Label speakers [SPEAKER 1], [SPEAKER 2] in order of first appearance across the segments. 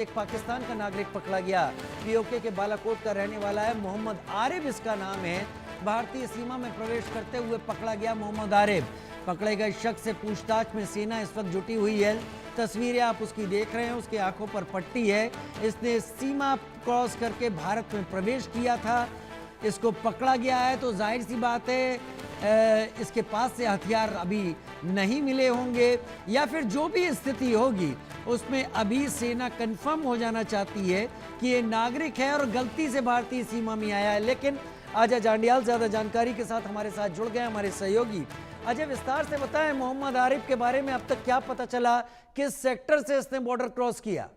[SPEAKER 1] एक पाकिस्तान का नागरिक पकड़ा गया। पीओके के बालाकोट का रहने वाला है। मोहम्मद आरिफ इसका नाम है। भारतीय सीमा में प्रवेश करते हुए पकड़ा गया मोहम्मद आरिफ। पकड़े गए शख्स से पूछताछ में सेना इस वक्त जुटी हुई है। तस्वीरें आप उसकी देख रहे हैं, उसके आंखों पर पट्टी है। इसने सीमा क्रॉस करके भारत में प्रवेश किया था। इसको पकड़ा गया है तो जाहिर सी बात है इसके पास से हथियार अभी नहीं मिले होंगे, या फिर जो भी स्थिति होगी उसमें अभी सेना कंफर्म हो जाना चाहती है कि ये नागरिक है और गलती से भारतीय सीमा में आया है। लेकिन अजय जांडियाल ज्यादा जानकारी के साथ हमारे साथ जुड़ गए हमारे सहयोगी। अजय, विस्तार से बताएं मोहम्मद आरिफ के बारे में, अब तक क्या पता चला, किस सेक्टर से इसने बॉर्डर क्रॉस किया?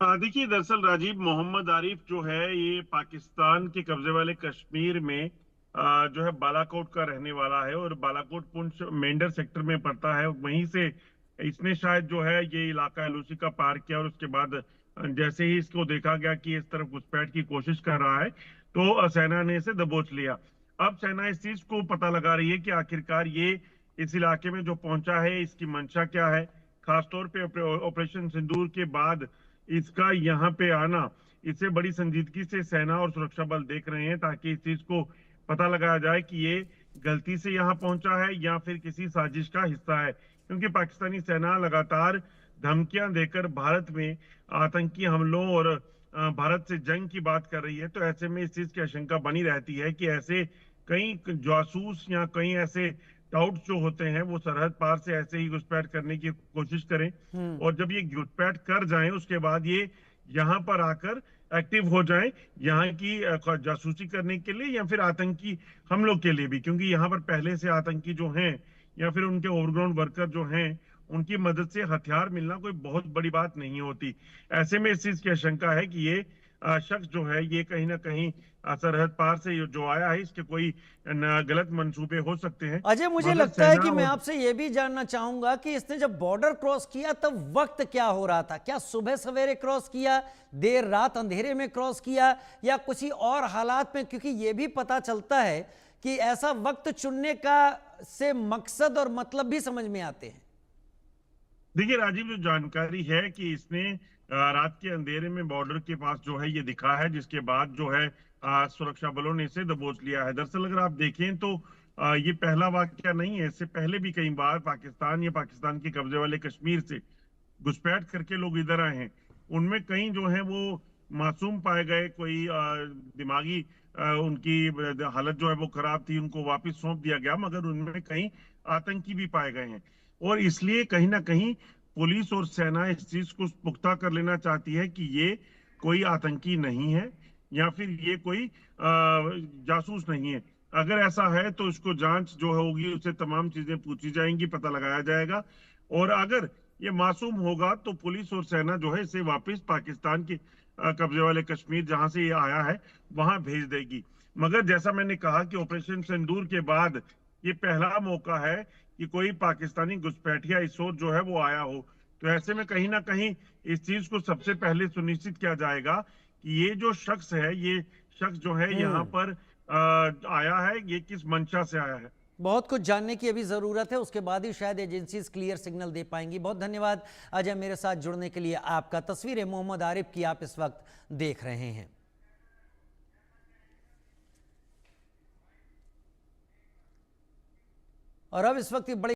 [SPEAKER 2] देखिए, दरअसल राजीव, मोहम्मद आरिफ जो है ये पाकिस्तान के कब्जे वाले कश्मीर में जो है बालाकोट का रहने वाला है और बालाकोट पुंछ मेंढर सेक्टर में पड़ता है। वहीं से इसने शायद जो है ये इलाका एलओसी का पार किया और उसके बाद जैसे ही इसको देखा गया कि इस तरफ घुसपैठ की कोशिश कर रहा है तो सेना ने इसे दबोच लिया। अब सेना इस चीज को पता लगा रही है कि आखिरकार ये इस इलाके में जो पहुंचा है इसकी मंशा क्या है। खासतौर पे ऑपरेशन सिंदूर के बाद इसका यहाँ पे आना, इसे बड़ी संजीदगी से सेना और सुरक्षा बल देख रहे हैं ताकि इस चीज को पता लगाया जाए कि ये गलती से यहाँ पहुंचा है या फिर किसी साजिश का हिस्सा है। क्योंकि पाकिस्तानी सेना लगातार धमकियां देकर भारत में आतंकी हमलों और भारत से जंग की बात कर रही है, तो ऐसे में इस चीज की आशंका बनी रहती है कि ऐसे कई जासूस या कई ऐसे टाउट जो होते हैं वो सरहद पार से ऐसे ही घुसपैठ करने की कोशिश करें और जब ये घुसपैठ कर जाएं उसके बाद ये यहाँ पर आकर एक्टिव हो जाएं, यहाँ की जासूसी करने के लिए या फिर आतंकी हमलों के लिए भी। क्योंकि यहाँ पर पहले से आतंकी जो हैं या फिर उनके ओवरग्राउंड वर्कर जो हैं उनकी मदद से हथियार मिलना कोई बहुत बड़ी बात नहीं होती। ऐसे में इस चीज की आशंका है कि ये शख्स जो है ये कहीं ना कहीं सरहद पार से जो आया है इसके कोई गलत मंसूबे हो सकते हैं।
[SPEAKER 1] अजय, मुझे
[SPEAKER 2] मगर
[SPEAKER 1] लगता है
[SPEAKER 2] सेना
[SPEAKER 1] कि मैं
[SPEAKER 2] और
[SPEAKER 1] आपसे यह भी जानना चाहूंगा कि इसने जब बॉर्डर क्रॉस किया तब वक्त क्या हो रहा था? क्या सुबह सवेरे क्रॉस किया, देर रात अंधेरे में क्रॉस किया, या किसी और हालात में? क्योंकि यह भी पता चलता है कि ऐसा वक्त चुनने का से मकसद और मतलब भी समझ में आते हैं।
[SPEAKER 2] देखिए राजीव, जो जानकारी है कि इसने रात के अंधेरे में बॉर्डर के पास जो है ये दिखा है, जिसके बाद जो है सुरक्षा बलों ने इसे दबोच लिया है। दरअसल अगर आप देखें तो ये पहला वाकया नहीं है। इससे पहले भी कई बार पाकिस्तान या पाकिस्तान के कब्जे वाले कश्मीर से घुसपैठ करके लोग इधर आए हैं। उनमें कई जो है वो मासूम पाए गए, कोई दिमागी उनकी हालत जो है वो खराब थी, उनको वापस सौंप दिया गया, मगर उनमें कई आतंकी भी पाए गए हैं। और इसलिए कहीं ना कहीं पुलिस और सेना इस चीज को पुख्ता कर लेना चाहती है कि ये कोई आतंकी नहीं है या फिर ये कोई जासूस नहीं है। अगर ऐसा है तो उसको जांच जो होगी उससे तमाम चीजें पूछी जाएंगी, पता लगाया जाएगा। और अगर ये मासूम होगा तो पुलिस और सेना जो है इसे वापस पाकिस्तान के कब्जे वाले कश्मीर जहां से ये आया है वहां भेज देगी। मगर जैसा मैंने कहा कि ऑपरेशन सिंदूर के बाद ये पहला मौका है कि कोई पाकिस्तानी घुसपैठिया इस ओर जो है वो आया हो। तो ऐसे में कहीं ना कहीं इस चीज को सबसे पहले सुनिश्चित किया जाएगा कि ये जो शख्स है, ये शख्स जो है यहाँ पर आया है, ये किस मंशा से आया है।
[SPEAKER 1] बहुत कुछ जानने की अभी ज़रूरत है, उसके बाद ही शायद एजेंसीज क्लियर सिग्नल दे पाएंगी। बहुत धन्यवाद अजय, मेरे साथ जुड़ने के लिए आपका। तस्वीरें मोहम्मद आरिफ की आप इस वक्त देख रहे हैं। और अब इस वक्त बड़े